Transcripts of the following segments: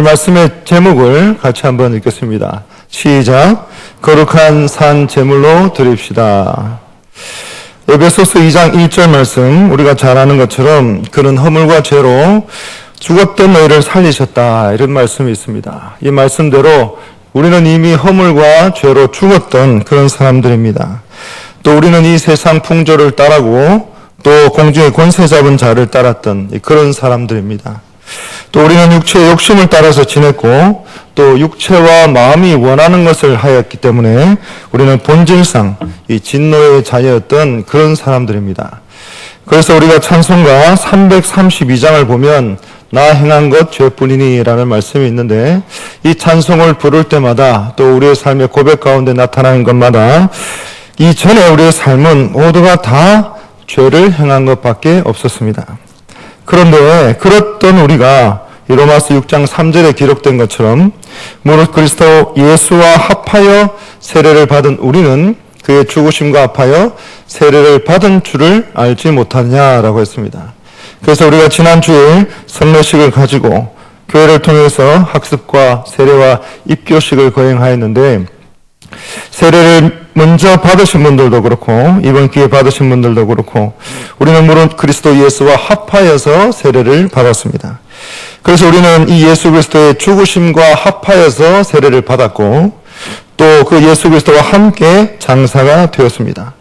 말씀의 제목을 같이 한번 읽겠습니다. 시작. 거룩한 산 제물로 드립시다. 에베소서 2장 1절 말씀, 우리가 잘 아는 것처럼 그는 허물과 죄로 죽었던 너희를 살리셨다, 이런 말씀이 있습니다. 이 말씀대로 우리는 이미 허물과 죄로 죽었던 그런 사람들입니다. 또 우리는 이 세상 풍조를 따르고 또 공중의 권세 잡은 자를 따랐던 그런 사람들입니다. 또 우리는 육체의 욕심을 따라서 지냈고 또 육체와 마음이 원하는 것을 하였기 때문에 우리는 본질상 이 진노의 자녀였던 그런 사람들입니다. 그래서 우리가 찬송가 332장을 보면 나 행한 것 죄뿐이니 라는 말씀이 있는데, 이 찬송을 부를 때마다 또 우리의 삶의 고백 가운데 나타나는 것마다 이전에 우리의 삶은 모두가 다 죄를 행한 것밖에 없었습니다. 그런데 그랬던 우리가 이 로마서 6장 3절에 기록된 것처럼 무릇 그리스도 예수와 합하여 세례를 받은 우리는 그의 죽으심과 합하여 세례를 받은 줄을 알지 못하냐라고 했습니다. 그래서 우리가 지난 주일 성례식을 가지고 교회를 통해서 학습과 세례와 입교식을 거행하였는데, 세례를 먼저 받으신 분들도 그렇고 이번 기회에 받으신 분들도 그렇고 우리는 물론 그리스도 예수와 합하여서 세례를 받았습니다. 그래서 우리는 이 예수 그리스도의 죽으심과 합하여서 세례를 받았고 또 그 예수 그리스도와 함께 장사가 되었습니다.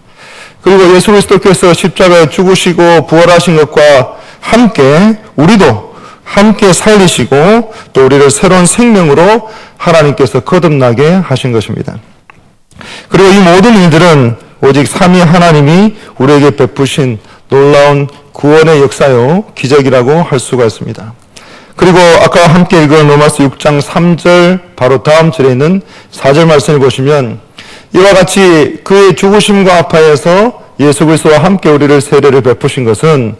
그리고 예수 그리스도께서 십자가에 죽으시고 부활하신 것과 함께 우리도 함께 살리시고 또 우리를 새로운 생명으로 하나님께서 거듭나게 하신 것입니다. 그리고 이 모든 일들은 오직 삼위 하나님이 우리에게 베푸신 놀라운 구원의 역사요, 기적이라고 할 수가 있습니다. 그리고 아까 함께 읽은 로마서 6장 3절 바로 다음 절에 있는 4절 말씀을 보시면 이와 같이 그의 죽으심과 합하여서 예수 그리스도와 함께 우리를 세례를 베푸신 것은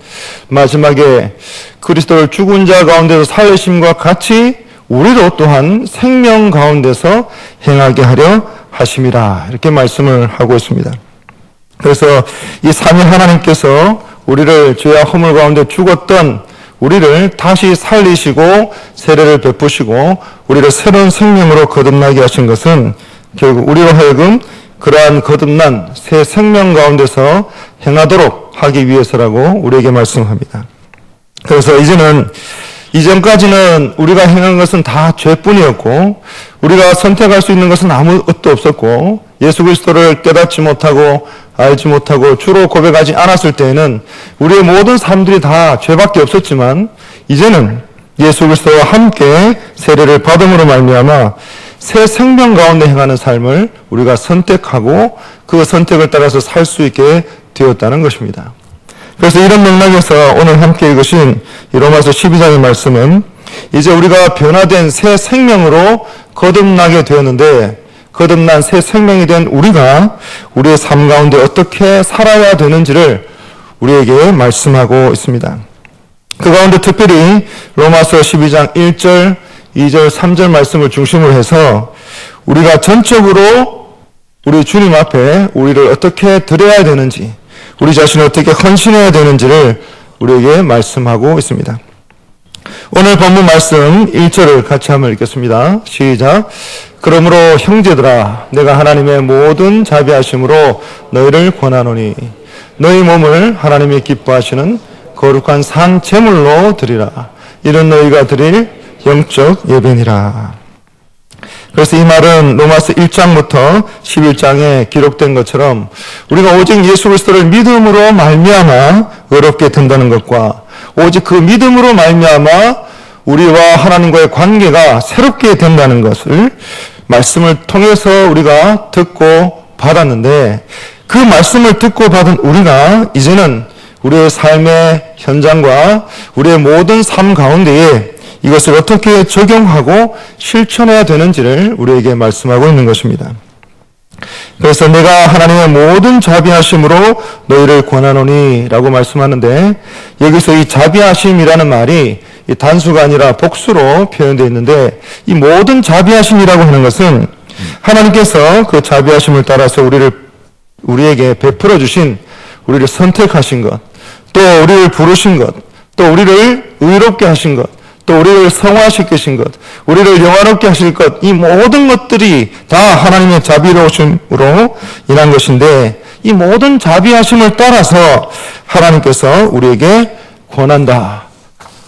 마지막에 그리스도를 죽은 자 가운데서 살리심과 같이 우리도 또한 생명 가운데서 행하게 하려 하심이라, 이렇게 말씀을 하고 있습니다. 그래서 이 삼위 하나님께서 우리를 죄와 허물 가운데 죽었던 우리를 다시 살리시고 세례를 베푸시고 우리를 새로운 생명으로 거듭나게 하신 것은 결국 우리로 하여금 그러한 거듭난 새 생명 가운데서 행하도록 하기 위해서라고 우리에게 말씀합니다. 그래서 이전까지는 우리가 행한 것은 다 죄뿐이었고 우리가 선택할 수 있는 것은 아무것도 없었고 예수 그리스도를 깨닫지 못하고 알지 못하고 주로 고백하지 않았을 때에는 우리의 모든 삶들이 다 죄밖에 없었지만, 이제는 예수 그리스도와 함께 세례를 받음으로 말미암아 새 생명 가운데 행하는 삶을 우리가 선택하고 그 선택을 따라서 살 수 있게 되었다는 것입니다. 그래서 이런 맥락에서 오늘 함께 읽으신 이 로마서 12장의 말씀은 이제 우리가 변화된 새 생명으로 거듭나게 되었는데, 거듭난 새 생명이 된 우리가 우리의 삶 가운데 어떻게 살아야 되는지를 우리에게 말씀하고 있습니다. 그 가운데 특별히 로마서 12장 1절, 2절, 3절 말씀을 중심으로 해서 우리가 전적으로 우리 주님 앞에 우리를 어떻게 드려야 되는지, 우리 자신을 어떻게 헌신해야 되는지를 우리에게 말씀하고 있습니다. 오늘 본문 말씀 1절을 같이 한번 읽겠습니다. 시작. 그러므로 형제들아, 내가 하나님의 모든 자비하심으로 너희를 권하노니 너희 몸을 하나님이 기뻐하시는 거룩한 산 제물로 드리라. 이런 너희가 드릴 영적 예배니라. 그래서 이 말은 로마서 1장부터 11장에 기록된 것처럼 우리가 오직 예수 그리스도를 믿음으로 말미암아 의롭게 된다는 것과 오직 그 믿음으로 말미암아 우리와 하나님과의 관계가 새롭게 된다는 것을 말씀을 통해서 우리가 듣고 받았는데, 그 말씀을 듣고 받은 우리가 이제는 우리의 삶의 현장과 우리의 모든 삶 가운데에 이것을 어떻게 적용하고 실천해야 되는지를 우리에게 말씀하고 있는 것입니다. 그래서 내가 하나님의 모든 자비하심으로 너희를 권하노니 라고 말씀하는데, 여기서 이 자비하심이라는 말이 이 단수가 아니라 복수로 표현되어 있는데, 이 모든 자비하심이라고 하는 것은 하나님께서 그 자비하심을 따라서 우리에게 베풀어 주신, 우리를 선택하신 것, 또 우리를 부르신 것, 또 우리를 의롭게 하신 것, 또 우리를 성화시키신 것, 우리를 영화롭게 하실 것, 이 모든 것들이 다 하나님의 자비로우심으로 인한 것인데, 이 모든 자비하심을 따라서 하나님께서 우리에게 권한다,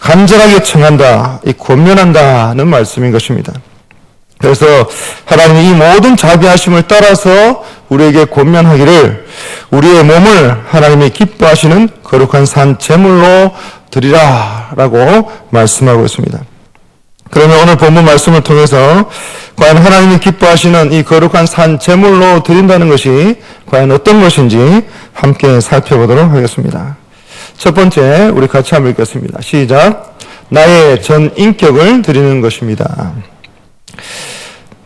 간절하게 청한다, 권면한다는 말씀인 것입니다. 그래서 하나님이 이 모든 자비하심을 따라서 우리에게 권면하기를 우리의 몸을 하나님이 기뻐하시는 거룩한 산 제물로 드리라 라고 말씀하고 있습니다. 그러면 오늘 본문 말씀을 통해서 과연 하나님이 기뻐하시는 이 거룩한 산 제물로 드린다는 것이 과연 어떤 것인지 함께 살펴보도록 하겠습니다. 첫 번째, 우리 같이 한번 읽겠습니다. 시작. 나의 전 인격을 드리는 것입니다.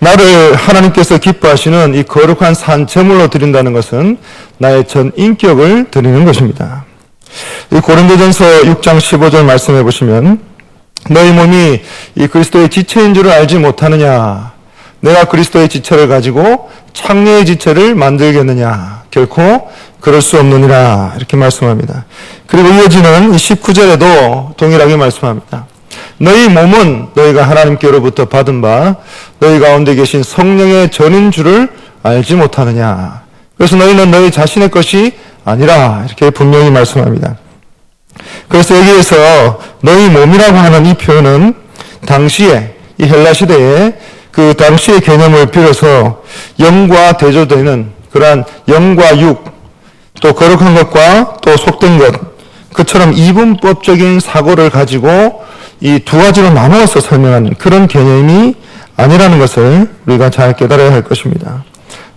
나를 하나님께서 기뻐하시는 이 거룩한 산 제물로 드린다는 것은 나의 전 인격을 드리는 것입니다. 이 고린도전서 6장 15절 말씀해 보시면 너희 몸이 이 그리스도의 지체인 줄을 알지 못하느냐? 내가 그리스도의 지체를 가지고 창녀의 지체를 만들겠느냐? 결코 그럴 수 없느니라 이렇게 말씀합니다. 그리고 이어지는 19절에도 동일하게 말씀합니다. 너희 몸은 너희가 하나님께로부터 받은 바 너희 가운데 계신 성령의 전인 줄을 알지 못하느냐? 그래서 너희는 너희 자신의 것이 아니라 이렇게 분명히 말씀합니다. 그래서 여기에서 너희 몸이라고 하는 이 표현은 당시에 이 헬라 시대에 그 당시의 개념을 빌어서 영과 대조되는 그러한 영과 육, 또 거룩한 것과 또 속된 것, 그처럼 이분법적인 사고를 가지고 이 두 가지로 나누어서 설명하는 그런 개념이 아니라는 것을 우리가 잘 깨달아야 할 것입니다.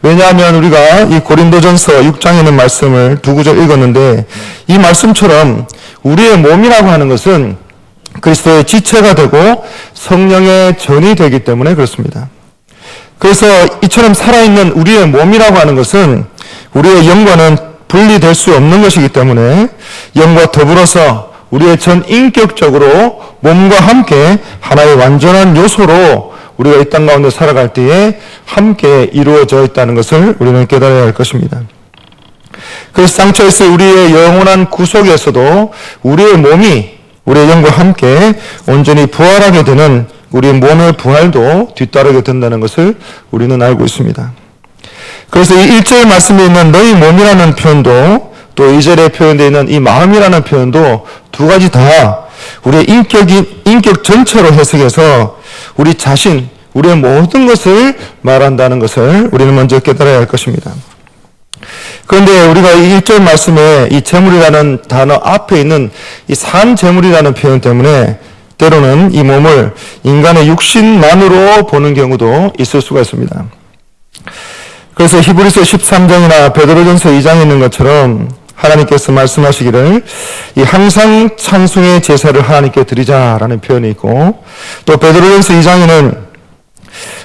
왜냐하면 우리가 이 고린도전서 6장에 있는 말씀을 두 구절 읽었는데 이 말씀처럼 우리의 몸이라고 하는 것은 그리스도의 지체가 되고 성령의 전이 되기 때문에 그렇습니다. 그래서 이처럼 살아있는 우리의 몸이라고 하는 것은 우리의 영과는 분리될 수 없는 것이기 때문에 영과 더불어서 우리의 전 인격적으로 몸과 함께 하나의 완전한 요소로 우리가 이 땅 가운데 살아갈 때에 함께 이루어져 있다는 것을 우리는 깨달아야 할 것입니다. 그래서 상처에서 우리의 영원한 구속에서도 우리의 몸이 우리의 영과 함께 온전히 부활하게 되는 우리의 몸의 부활도 뒤따르게 된다는 것을 우리는 알고 있습니다. 그래서 이 1절 말씀에 있는 너희 몸이라는 표현도 또 2절에 표현되어 있는 이 마음이라는 표현도 두 가지 다 우리의 인격 전체로 해석해서 우리 자신, 우리의 모든 것을 말한다는 것을 우리는 먼저 깨달아야 할 것입니다. 그런데 우리가 이 1절 말씀에 이 재물이라는 단어 앞에 있는 이 산 재물이라는 표현 때문에 때로는 이 몸을 인간의 육신만으로 보는 경우도 있을 수가 있습니다. 그래서 히브리서 13장이나 베드로전서 2장에 있는 것처럼 하나님께서 말씀하시기를 이 항상 찬송의 제사를 하나님께 드리자라는 표현이 있고 또 베드로전서 2장에는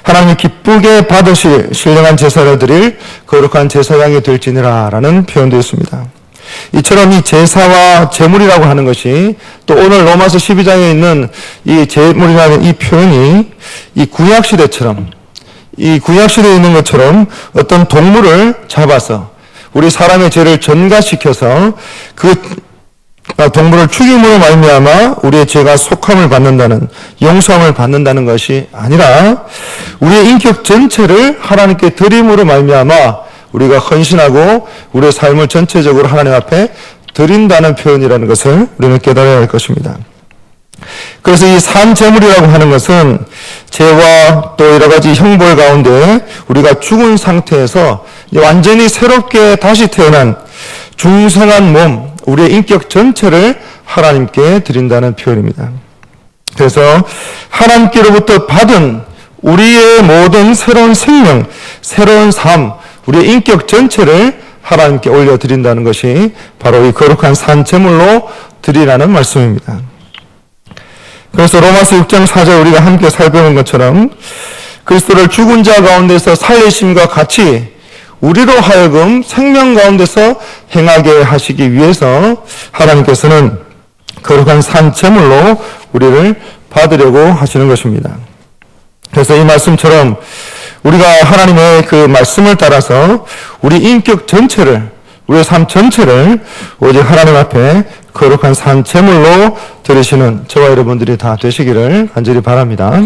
하나님이 기쁘게 받으실 신령한 제사를 드릴 거룩한 제사장이 될지니라 라는 표현도 있습니다. 이처럼 이 제사와 제물이라고 하는 것이 또 오늘 로마서 12장에 있는 이 제물이라는 이 표현이 이 구약시대처럼 이 구약시대에 있는 것처럼 어떤 동물을 잡아서 우리 사람의 죄를 전가시켜서 그 동물을 죽임으로 말미암아 우리의 죄가 속함을 받는다는 용서함을 받는다는 것이 아니라 우리의 인격 전체를 하나님께 드림으로 말미암아 우리가 헌신하고 우리의 삶을 전체적으로 하나님 앞에 드린다는 표현이라는 것을 우리는 깨달아야 할 것입니다. 그래서 이 산제물이라고 하는 것은 죄와 또 여러 가지 형벌 가운데 우리가 죽은 상태에서 완전히 새롭게 다시 태어난 중생한 몸, 우리의 인격 전체를 하나님께 드린다는 표현입니다. 그래서 하나님께로부터 받은 우리의 모든 새로운 생명, 새로운 삶, 우리의 인격 전체를 하나님께 올려드린다는 것이 바로 이 거룩한 산제물로 드리라는 말씀입니다. 그래서 로마서 6장 4절 우리가 함께 살펴본 것처럼 그리스도를 죽은 자 가운데서 살리심과 같이 우리로 하여금 생명 가운데서 행하게 하시기 위해서 하나님께서는 거룩한 산제물로 우리를 받으려고 하시는 것입니다. 그래서 이 말씀처럼 우리가 하나님의 그 말씀을 따라서 우리 인격 전체를 우리의 삶 전체를 오직 하나님 앞에 거룩한 산 제물로 드리시는 저와 여러분들이 다 되시기를 간절히 바랍니다.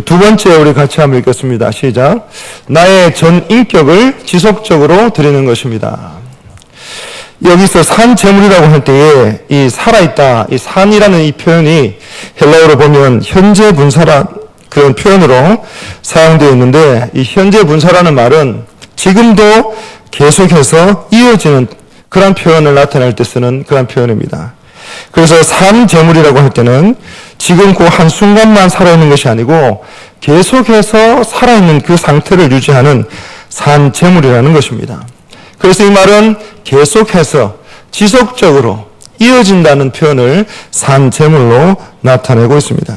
두 번째 우리 같이 한번 읽겠습니다. 시작. 나의 전 인격을 지속적으로 드리는 것입니다. 여기서 산 제물이라고 할 때에 이 살아있다, 이 산이라는 이 표현이 헬라어로 보면 현재 분사라 그런 표현으로 사용되어 있는데, 이 현재 분사라는 말은 지금도 계속해서 이어지는 그런 표현을 나타낼 때 쓰는 그런 표현입니다. 그래서 산 제물이라고 할 때는 지금 그 한순간만 살아있는 것이 아니고 계속해서 살아있는 그 상태를 유지하는 산 제물이라는 것입니다. 그래서 이 말은 계속해서 지속적으로 이어진다는 표현을 산 제물로 나타내고 있습니다.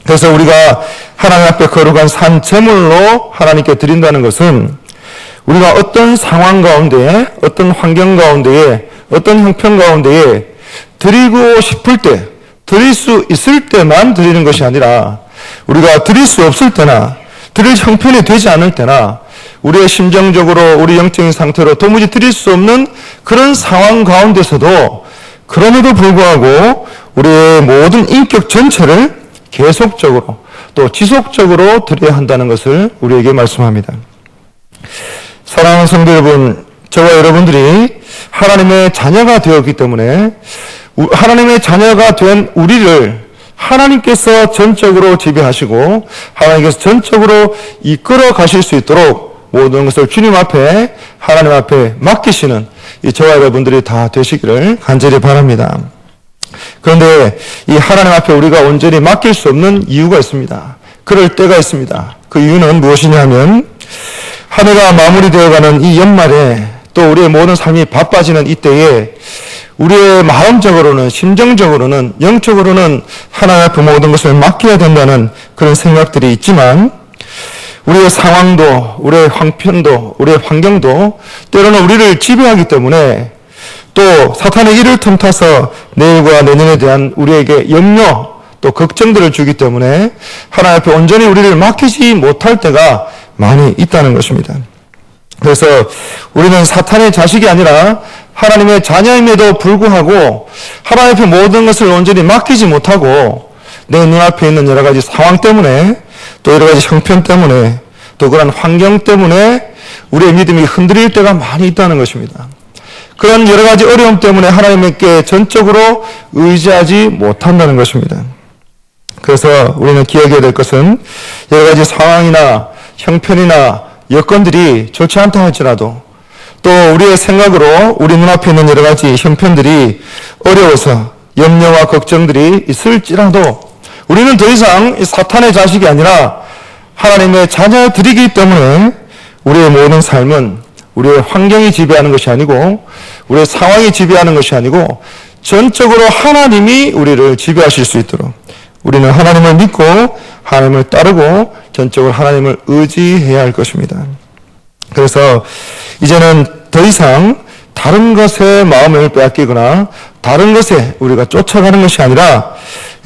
그래서 우리가 하나님 앞에 거룩한 산 제물로 하나님께 드린다는 것은 우리가 어떤 상황 가운데에, 어떤 환경 가운데에, 어떤 형편 가운데에 드리고 싶을 때, 드릴 수 있을 때만 드리는 것이 아니라 우리가 드릴 수 없을 때나 드릴 형편이 되지 않을 때나 우리의 심정적으로 우리 영적인 상태로 도무지 드릴 수 없는 그런 상황 가운데서도 그럼에도 불구하고 우리의 모든 인격 전체를 계속적으로 또 지속적으로 드려야 한다는 것을 우리에게 말씀합니다. 사랑하는 성도 여러분, 저와 여러분들이 하나님의 자녀가 되었기 때문에 하나님의 자녀가 된 우리를 하나님께서 전적으로 지배하시고 하나님께서 전적으로 이끌어 가실 수 있도록 모든 것을 주님 앞에, 하나님 앞에 맡기시는 이 저와 여러분들이 다 되시기를 간절히 바랍니다. 그런데 이 하나님 앞에 우리가 온전히 맡길 수 없는 이유가 있습니다. 그럴 때가 있습니다. 그 이유는 무엇이냐면 한 해가 마무리되어가는 이 연말에 또 우리의 모든 삶이 바빠지는 이때에 우리의 마음적으로는, 심정적으로는, 영적으로는 하나님 앞에 모든 것을 맡겨야 된다는 그런 생각들이 있지만 우리의 상황도, 우리의 형편도, 우리의 환경도 때로는 우리를 지배하기 때문에 또 사탄의 이를 틈타서 내일과 내년에 대한 우리에게 염려, 또 걱정들을 주기 때문에 하나님 앞에 온전히 우리를 맡기지 못할 때가 많이 있다는 것입니다. 그래서 우리는 사탄의 자식이 아니라 하나님의 자녀임에도 불구하고 하나님 앞에 모든 것을 온전히 맡기지 못하고 내 눈앞에 있는 여러 가지 상황 때문에 또 여러 가지 형편 때문에 또 그런 환경 때문에 우리의 믿음이 흔들릴 때가 많이 있다는 것입니다. 그런 여러 가지 어려움 때문에 하나님께 전적으로 의지하지 못한다는 것입니다. 그래서 우리는 기억해야 될 것은 여러 가지 상황이나 형편이나 여건들이 좋지 않다 할지라도 또 우리의 생각으로 우리 눈앞에 있는 여러 가지 형편들이 어려워서 염려와 걱정들이 있을지라도 우리는 더 이상 사탄의 자식이 아니라 하나님의 자녀들이기 때문에 우리의 모든 삶은 우리의 환경이 지배하는 것이 아니고 우리의 상황이 지배하는 것이 아니고 전적으로 하나님이 우리를 지배하실 수 있도록 우리는 하나님을 믿고 하나님을 따르고 전적으로 하나님을 의지해야 할 것입니다. 그래서 이제는 더 이상 다른 것에 마음을 빼앗기거나 다른 것에 우리가 쫓아가는 것이 아니라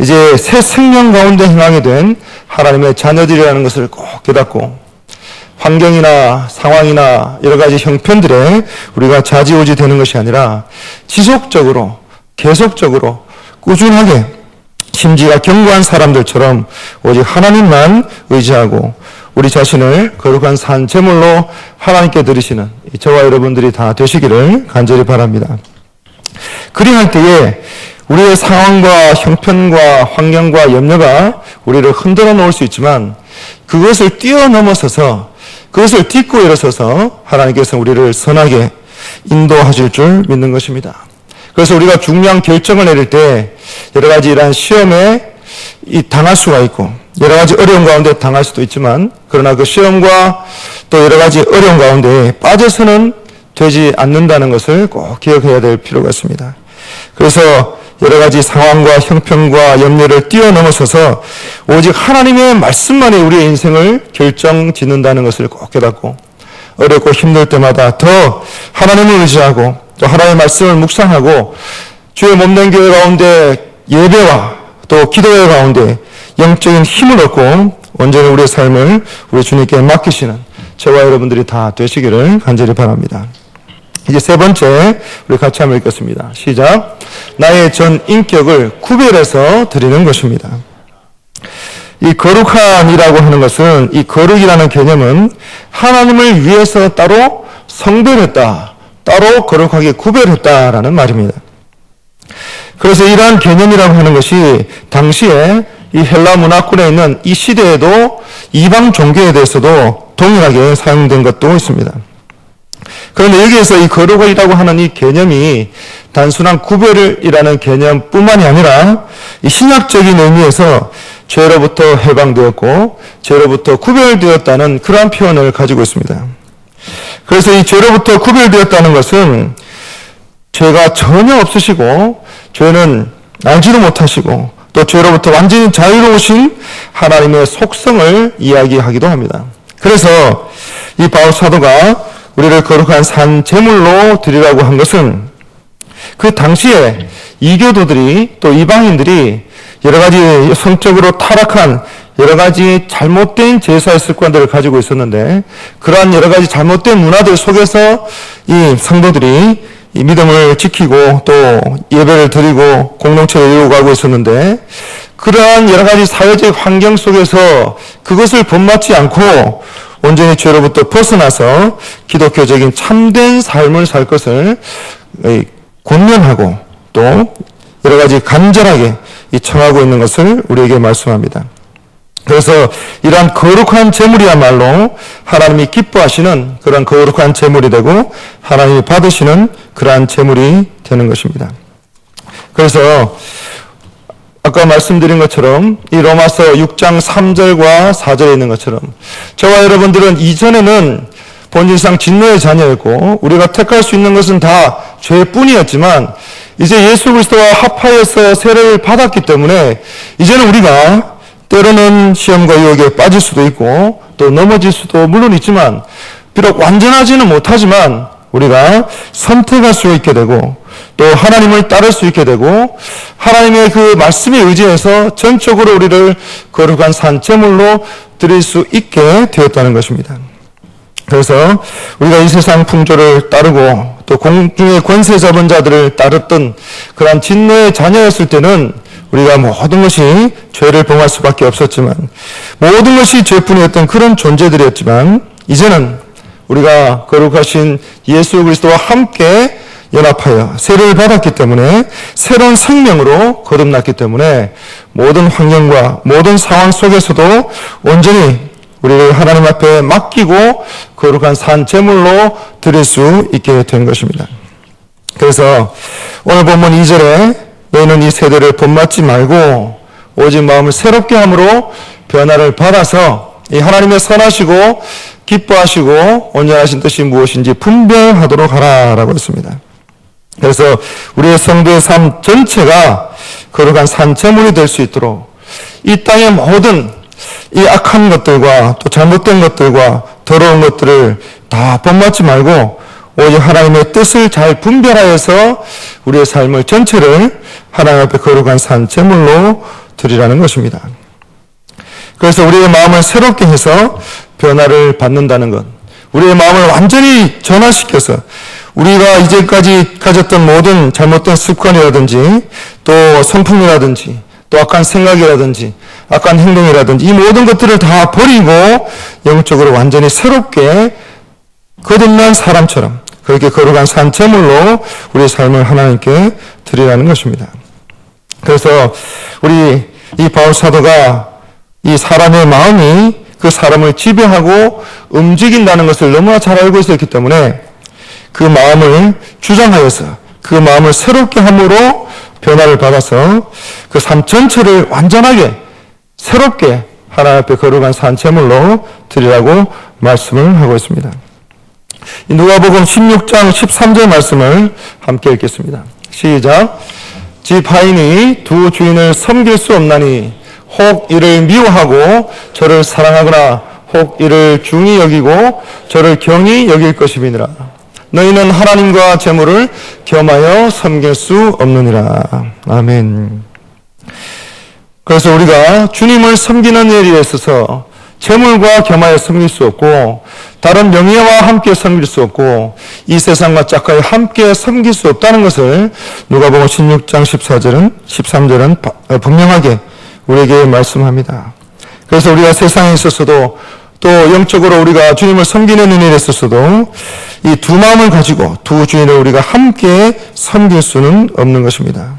이제 새 생명 가운데 행하게 된 하나님의 자녀들이라는 것을 꼭 깨닫고 환경이나 상황이나 여러 가지 형편들에 우리가 좌지우지 되는 것이 아니라 지속적으로 계속적으로 꾸준하게 심지가 견고한 사람들처럼 오직 하나님만 의지하고 우리 자신을 거룩한 산 제물로 하나님께 드리시는 저와 여러분들이 다 되시기를 간절히 바랍니다. 그리할 때에 우리의 상황과 형편과 환경과 염려가 우리를 흔들어 놓을 수 있지만 그것을 뛰어넘어서서 그것을 딛고 일어서서 하나님께서 우리를 선하게 인도하실 줄 믿는 것입니다. 그래서 우리가 중요한 결정을 내릴 때 여러 가지 이러한 시험에 당할 수가 있고 여러 가지 어려움 가운데 당할 수도 있지만 그러나 그 시험과 또 여러 가지 어려움 가운데 빠져서는 되지 않는다는 것을 꼭 기억해야 될 필요가 있습니다. 그래서 여러 가지 상황과 형편과 염려를 뛰어넘어서서 오직 하나님의 말씀만이 우리의 인생을 결정짓는다는 것을 꼭 깨닫고 어렵고 힘들 때마다 더 하나님을 의지하고 또 하나님의 말씀을 묵상하고 주의 몸된 교회 가운데 예배와 또 기도회 가운데 영적인 힘을 얻고 온전히 우리의 삶을 우리 주님께 맡기시는 저와 여러분들이 다 되시기를 간절히 바랍니다. 이제 세 번째 우리 같이 한번 읽겠습니다. 시작. 나의 전 인격을 구별해서 드리는 것입니다. 이 거룩한이라고 하는 것은, 이 거룩이라는 개념은 하나님을 위해서 따로 성별했다, 따로 거룩하게 구별했다라는 말입니다. 그래서 이러한 개념이라고 하는 것이 당시에 이 헬라 문화권에 있는 이 시대에도 이방 종교에 대해서도 동일하게 사용된 것도 있습니다. 그런데 여기에서 이 거룩이라고 하는 이 개념이 단순한 구별이라는 개념뿐만이 아니라 이 신약적인 의미에서 죄로부터 해방되었고 죄로부터 구별되었다는 그러한 표현을 가지고 있습니다. 그래서 이 죄로부터 구별되었다는 것은 죄가 전혀 없으시고 죄는 알지도 못하시고 또 죄로부터 완전히 자유로우신 하나님의 속성을 이야기하기도 합니다. 그래서 이 바울 사도가 우리를 거룩한 산 제물로 드리라고 한 것은 그 당시에 이교도들이 또 이방인들이 여러 가지 성적으로 타락한 여러 가지 잘못된 제사의 습관들을 가지고 있었는데 그러한 여러 가지 잘못된 문화들 속에서 이 성도들이 이 믿음을 지키고 또 예배를 드리고 공동체를 이루어가고 있었는데 그러한 여러 가지 사회적 환경 속에서 그것을 본받지 않고 온전히 죄로부터 벗어나서 기독교적인 참된 삶을 살 것을 권면하고 또 여러 가지 간절하게 청하고 있는 것을 우리에게 말씀합니다. 그래서 이러한 거룩한 제물이야말로 하나님이 기뻐하시는 그런 거룩한 제물이 되고 하나님이 받으시는 그러한 제물이 되는 것입니다. 그래서 아까 말씀드린 것처럼 이 로마서 6장 3절과 4절에 있는 것처럼 저와 여러분들은 이전에는 본질상 진노의 자녀였고 우리가 택할 수 있는 것은 다 죄뿐이었지만 이제 예수 그리스도와 합하여서 세례를 받았기 때문에 이제는 우리가 때로는 시험과 유혹에 빠질 수도 있고 또 넘어질 수도 물론 있지만 비록 완전하지는 못하지만 우리가 선택할 수 있게 되고 또 하나님을 따를 수 있게 되고 하나님의 그 말씀에 의지해서 전적으로 우리를 거룩한 산 제물로 드릴 수 있게 되었다는 것입니다. 그래서 우리가 이 세상 풍조를 따르고 또 공중의 권세 잡은 자들을 따랐던 그런 진노의 자녀였을 때는 우리가 모든 것이 죄를 범할 수밖에 없었지만 모든 것이 죄뿐이었던 그런 존재들이었지만 이제는 우리가 거룩하신 예수 그리스도와 함께 연합하여 세례를 받았기 때문에 새로운 생명으로 거듭났기 때문에 모든 환경과 모든 상황 속에서도 온전히 우리를 하나님 앞에 맡기고 거룩한 산 제물로 드릴 수 있게 된 것입니다. 그래서 오늘 본문 2절에 너희는 이 세대를 본받지 말고 오직 마음을 새롭게 함으로 변화를 받아서 이 하나님의 선하시고 기뻐하시고 온전하신 뜻이 무엇인지 분별하도록 하라라고 했습니다. 그래서 우리의 성도의 삶 전체가 거룩한 산 제물이 될 수 있도록 이 땅의 모든 이 악한 것들과 또 잘못된 것들과 더러운 것들을 다 본받지 말고 오직 하나님의 뜻을 잘 분별하여서 우리의 삶을 전체를 하나님 앞에 거룩한 산 제물로 드리라는 것입니다. 그래서 우리의 마음을 새롭게 해서 변화를 받는다는 것, 우리의 마음을 완전히 전환시켜서 우리가 이제까지 가졌던 모든 잘못된 습관이라든지 또 성품이라든지 또 악한 생각이라든지 악한 행동이라든지 이 모든 것들을 다 버리고 영적으로 완전히 새롭게 거듭난 사람처럼 그렇게 거룩한 산 제물로 우리의 삶을 하나님께 드리라는 것입니다. 그래서 우리 이 바울 사도가 이 사람의 마음이 그 사람을 지배하고 움직인다는 것을 너무나 잘 알고 있었기 때문에 그 마음을 주장하여서 그 마음을 새롭게 함으로 변화를 받아서 그 삶 전체를 완전하게 새롭게 하나님 앞에 거룩한 산 제물로 드리라고 말씀을 하고 있습니다. 누가복음 16장 13절 말씀을 함께 읽겠습니다. 시작. 집 하인이 두 주인을 섬길 수 없나니 혹 이를 미워하고 저를 사랑하거나 혹 이를 중히 여기고 저를 경히 여길 것임이니라. 너희는 하나님과 재물을 겸하여 섬길 수 없느니라. 아멘. 그래서 우리가 주님을 섬기는 일에 있어서 재물과 겸하여 섬길 수 없고 다른 명예와 함께 섬길 수 없고 이 세상과 짝하여 함께 섬길 수 없다는 것을 누가복음 16장 13절은 분명하게 우리에게 말씀합니다. 그래서 우리가 세상에 있어서도 또 영적으로 우리가 주님을 섬기는 일에 있어서도 이 두 마음을 가지고 두 주인을 우리가 함께 섬길 수는 없는 것입니다.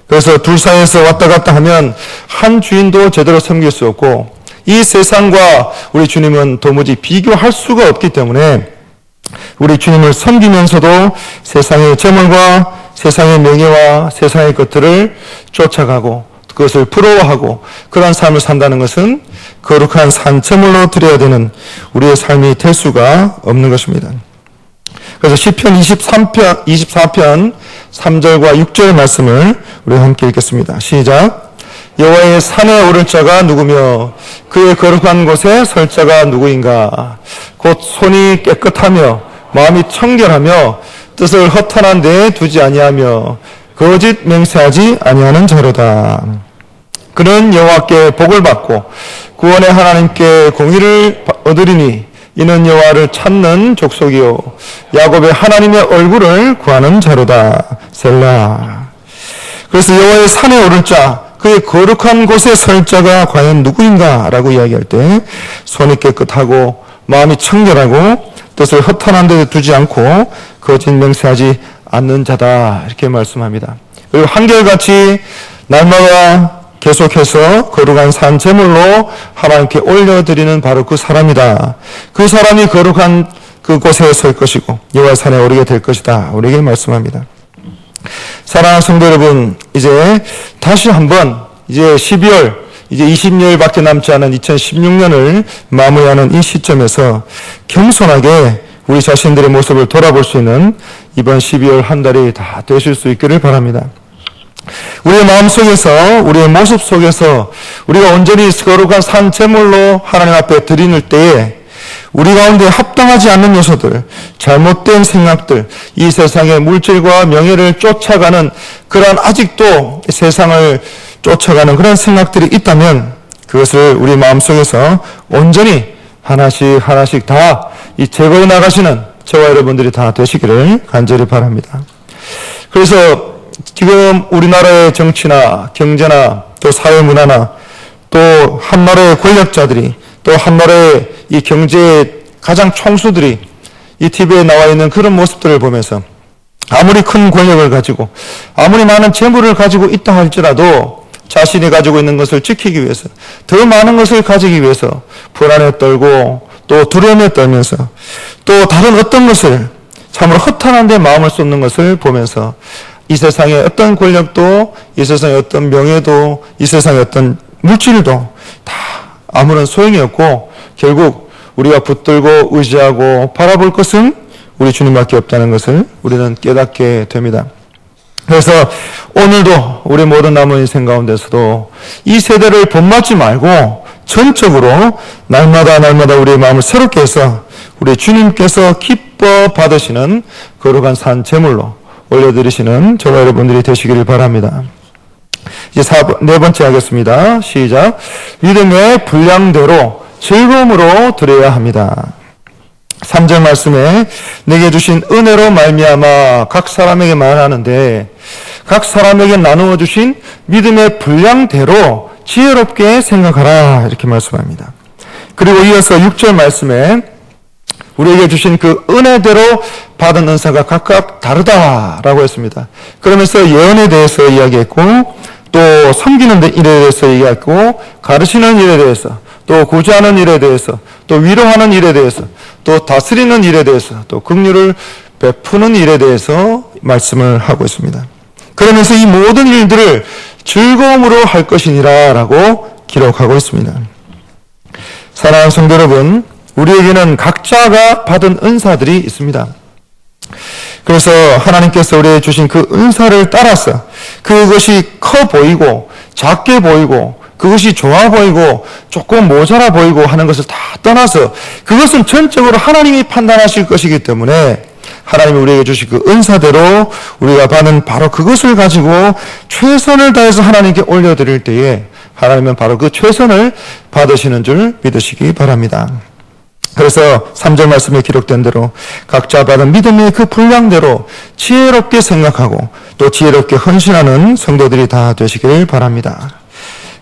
그래서 둘 사이에서 왔다 갔다 하면 한 주인도 제대로 섬길 수 없고 이 세상과 우리 주님은 도무지 비교할 수가 없기 때문에 우리 주님을 섬기면서도 세상의 재물과 세상의 명예와 세상의 것들을 쫓아가고 그것을 부러워하고 그러한 삶을 산다는 것은 거룩한 산재물로 드려야 되는 우리의 삶이 될 수가 없는 것입니다. 그래서 시편 24편 3절과 6절 말씀을 우리 함께 읽겠습니다. 시작. 여호와의 산에 오를 자가 누구며 그의 거룩한 곳에 설 자가 누구인가. 곧 손이 깨끗하며 마음이 청결하며 뜻을 허탄한 데에 두지 아니하며 거짓 맹세하지 아니하는 자로다. 그는 여호와께 복을 받고 구원의 하나님께 공의를 얻으리니 이는 여호와를 찾는 족속이요 야곱의 하나님의 얼굴을 구하는 자로다. 셀라. 그래서 여호와의 산에 오를 자, 그의 거룩한 곳에 설 자가 과연 누구인가? 라고 이야기할 때 손이 깨끗하고 마음이 청결하고 뜻을 허탄한 데 두지 않고 거짓 맹세하지 않는 자다. 이렇게 말씀합니다. 그리고 한결같이 날마다 계속해서 거룩한 산 제물로 하나님께 올려드리는 바로 그 사람이다. 그 사람이 거룩한 그곳에 설 것이고 여호와 산에 오르게 될 것이다. 우리에게 말씀합니다. 사랑하는 성도 여러분, 이제 다시 한번 이제 12월 이제 20여일밖에 남지 않은 2016년을 마무리하는 이 시점에서 겸손하게 우리 자신들의 모습을 돌아볼 수 있는 이번 12월 한 달이 다 되실 수 있기를 바랍니다. 우리의 마음 속에서, 우리의 모습 속에서 우리가 온전히 거룩한 산 제물로 하나님 앞에 드리는 때에 우리 가운데 합당하지 않는 요소들, 잘못된 생각들, 이 세상의 물질과 명예를 쫓아가는 그런 아직도 세상을 쫓아가는 그런 생각들이 있다면 그것을 우리 마음속에서 온전히 하나씩 다 이 제거해 나가시는 저와 여러분들이 다 되시기를 간절히 바랍니다. 그래서 지금 우리나라의 정치나 경제나 또 사회 문화나 또 한 나라의 권력자들이 또 한 나라의 이 경제의 가장 총수들이 이 TV에 나와 있는 그런 모습들을 보면서 아무리 큰 권력을 가지고 아무리 많은 재물을 가지고 있다 할지라도 자신이 가지고 있는 것을 지키기 위해서 더 많은 것을 가지기 위해서 불안에 떨고 또 두려움에 떨면서 또 다른 어떤 것을 참으로 허탄한 데 마음을 쏟는 것을 보면서 이 세상의 어떤 권력도 이 세상의 어떤 명예도 이 세상의 어떤 물질도 다 아무런 소용이 없고 결국 우리가 붙들고 의지하고 바라볼 것은 우리 주님밖에 없다는 것을 우리는 깨닫게 됩니다. 그래서 오늘도 우리 모든 남은 인생 가운데서도 이 세대를 본받지 말고 전적으로 날마다 우리의 마음을 새롭게 해서 우리 주님께서 기뻐 받으시는 거룩한 산 제물로 올려드리시는 저와 여러분들이 되시기를 바랍니다. 이제 네 번째 하겠습니다. 시작. 믿음의 분량대로 즐거움으로 드려야 합니다. 3절 말씀에 내게 주신 은혜로 말미암아 각 사람에게 말하는데 각 사람에게 나누어 주신 믿음의 분량대로 지혜롭게 생각하라. 이렇게 말씀합니다. 그리고 이어서 6절 말씀에 우리에게 주신 그 은혜대로 받은 은사가 각각 다르다라고 했습니다. 그러면서 예언에 대해서 이야기했고 또 섬기는 일에 대해서 이야기했고 가르치는 일에 대해서 또 구제하는 일에 대해서 또 위로하는 일에 대해서 또 다스리는 일에 대해서 또 긍휼을 베푸는 일에 대해서 말씀을 하고 있습니다. 그러면서 이 모든 일들을 즐거움으로 할 것이니라 라고 기록하고 있습니다. 사랑하는 성도 여러분, 우리에게는 각자가 받은 은사들이 있습니다. 그래서 하나님께서 우리에게 주신 그 은사를 따라서 그것이 커 보이고 작게 보이고 그것이 좋아 보이고 조금 모자라 보이고 하는 것을 다 떠나서 그것은 전적으로 하나님이 판단하실 것이기 때문에 하나님이 우리에게 주신 그 은사대로 우리가 받은 바로 그것을 가지고 최선을 다해서 하나님께 올려드릴 때에 하나님은 바로 그 최선을 받으시는 줄 믿으시기 바랍니다. 그래서 3절 말씀에 기록된 대로 각자 받은 믿음의 그 분량대로 지혜롭게 생각하고 또 지혜롭게 헌신하는 성도들이 다 되시길 바랍니다.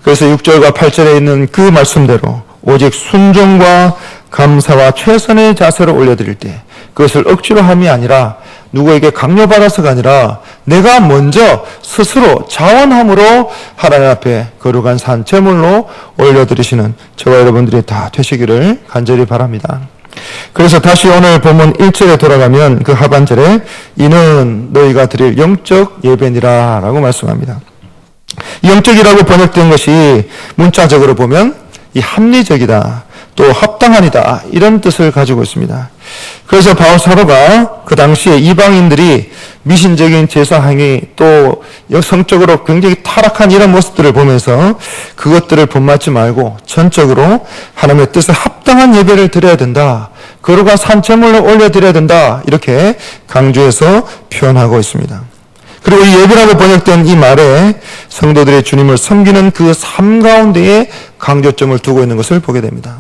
그래서 6절과 8절에 있는 그 말씀대로 오직 순종과 감사와 최선의 자세를 올려드릴 때 그것을 억지로 함이 아니라 누구에게 강요받아서가 아니라 내가 먼저 스스로 자원함으로 하나님 앞에 거룩한 산 제물로 올려드리시는 저와 여러분들이 다 되시기를 간절히 바랍니다. 그래서 다시 오늘 본문 1절에 돌아가면 그 하반절에 이는 너희가 드릴 영적 예배니라 라고 말씀합니다. 영적이라고 번역된 것이 문자적으로 보면 이 합리적이다, 또 합당하니다 이런 뜻을 가지고 있습니다. 그래서 바울 사도가 그 당시에 이방인들이 미신적인 제사행위 또 성적으로 굉장히 타락한 이런 모습들을 보면서 그것들을 본받지 말고 전적으로 하나님의 뜻에 합당한 예배를 드려야 된다, 거룩한 산제물로 올려드려야 된다 이렇게 강조해서 표현하고 있습니다. 그리고 이 예배라고 번역된 이 말에 성도들의 주님을 섬기는 그 삶 가운데에 강조점을 두고 있는 것을 보게 됩니다.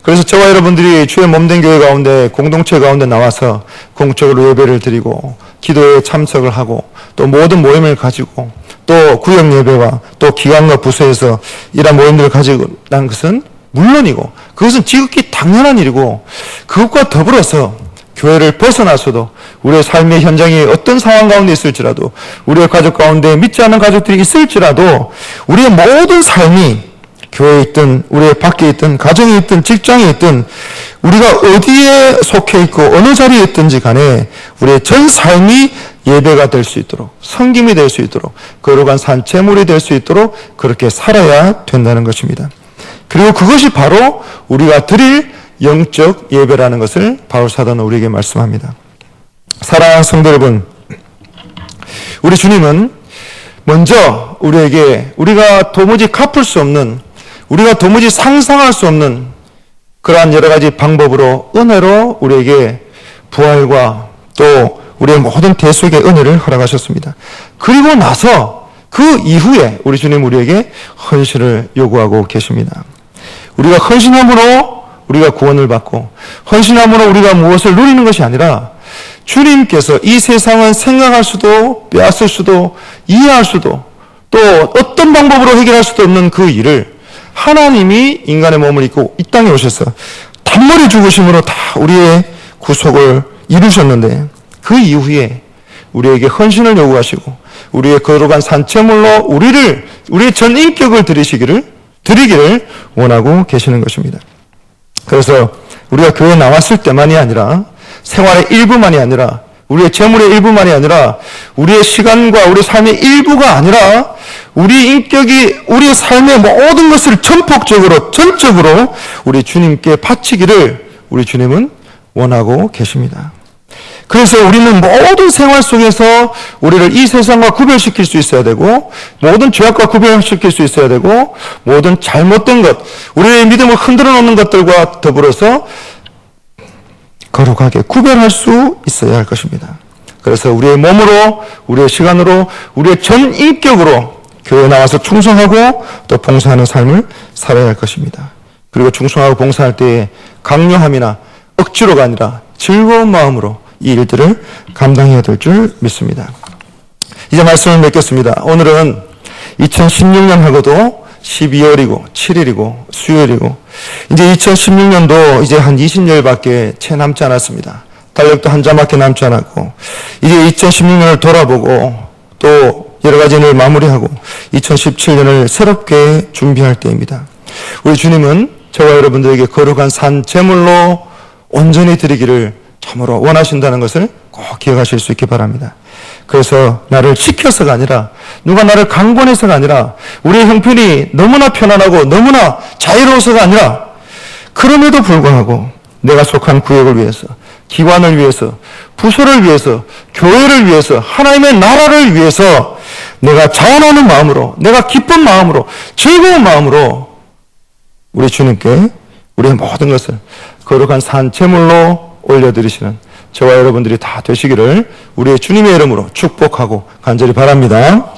그래서 저와 여러분들이 주의 몸된 교회 가운데 공동체 가운데 나와서 공적으로 예배를 드리고 기도에 참석을 하고 또 모든 모임을 가지고 또 구역 예배와 또 기관과 부서에서 이런 모임들을 가지고 난 것은 물론이고 그것은 지극히 당연한 일이고 그것과 더불어서 교회를 벗어나서도 우리의 삶의 현장이 어떤 상황 가운데 있을지라도 우리의 가족 가운데 믿지 않는 가족들이 있을지라도 우리의 모든 삶이 교회에 있든 우리의 밖에 있든 가정에 있든 직장에 있든 우리가 어디에 속해 있고 어느 자리에 있든지 간에 우리의 전 삶이 예배가 될 수 있도록 섬김이 될 수 있도록 거룩한 산 제물이 될 수 있도록 그렇게 살아야 된다는 것입니다. 그리고 그것이 바로 우리가 드릴 영적 예배라는 것을 바울 사도는 우리에게 말씀합니다. 사랑하는 성도 여러분, 우리 주님은 먼저 우리에게 우리가 도무지 갚을 수 없는 우리가 도무지 상상할 수 없는 그러한 여러 가지 방법으로 은혜로 우리에게 부활과 또 우리의 모든 대속의 은혜를 허락하셨습니다. 그리고 나서 그 이후에 우리 주님 우리에게 헌신을 요구하고 계십니다. 우리가 헌신함으로 우리가 구원을 받고 헌신함으로 우리가 무엇을 누리는 것이 아니라 주님께서 이 세상은 생각할 수도 빼앗을 수도 이해할 수도 또 어떤 방법으로 해결할 수도 없는 그 일을 하나님이 인간의 몸을 입고 이 땅에 오셔서 단번에 죽으심으로 다 우리의 구속을 이루셨는데 그 이후에 우리에게 헌신을 요구하시고 우리의 거룩한 산채물로 우리의 전 인격을 드리기를 원하고 계시는 것입니다. 그래서 우리가 교회에 나왔을 때만이 아니라 생활의 일부만이 아니라 우리의 재물의 일부만이 아니라 우리의 시간과 우리 삶의 일부가 아니라 우리 인격이 우리의 삶의 모든 것을 전폭적으로 전적으로 우리 주님께 바치기를 우리 주님은 원하고 계십니다. 그래서 우리는 모든 생활 속에서 우리를 이 세상과 구별시킬 수 있어야 되고 모든 죄악과 구별시킬 수 있어야 되고 모든 잘못된 것, 우리의 믿음을 흔들어 놓는 것들과 더불어서 거룩하게 구별할 수 있어야 할 것입니다. 그래서 우리의 몸으로, 우리의 시간으로, 우리의 전 인격으로 교회에 나와서 충성하고 또 봉사하는 삶을 살아야 할 것입니다. 그리고 충성하고 봉사할 때에 강요함이나 억지로가 아니라 즐거운 마음으로 이 일들을 감당해야 될 줄 믿습니다. 이제 말씀을 맺겠습니다. 오늘은 2016년하고도 12월이고 7일이고 수요일이고 이제 2016년도 이제 한 20여일밖에 채 남지 않았습니다. 달력도 한 장밖에 남지 않았고 이제 2016년을 돌아보고 또 여러 가지 일을 마무리하고 2017년을 새롭게 준비할 때입니다. 우리 주님은 저와 여러분들에게 거룩한 산 제물로 온전히 드리기를 참으로 원하신다는 것을 꼭 기억하실 수 있기 바랍니다. 그래서 나를 시켜서가 아니라 누가 나를 강권해서가 아니라 우리의 형편이 너무나 편안하고 너무나 자유로워서가 아니라 그럼에도 불구하고 내가 속한 구역을 위해서 기관을 위해서 부서를 위해서 교회를 위해서 하나님의 나라를 위해서 내가 자원하는 마음으로 내가 기쁜 마음으로 즐거운 마음으로 우리 주님께 우리의 모든 것을 거룩한 산 제물로 올려드리시는 저와 여러분들이 다 되시기를 우리의 주님의 이름으로 축복하고 간절히 바랍니다.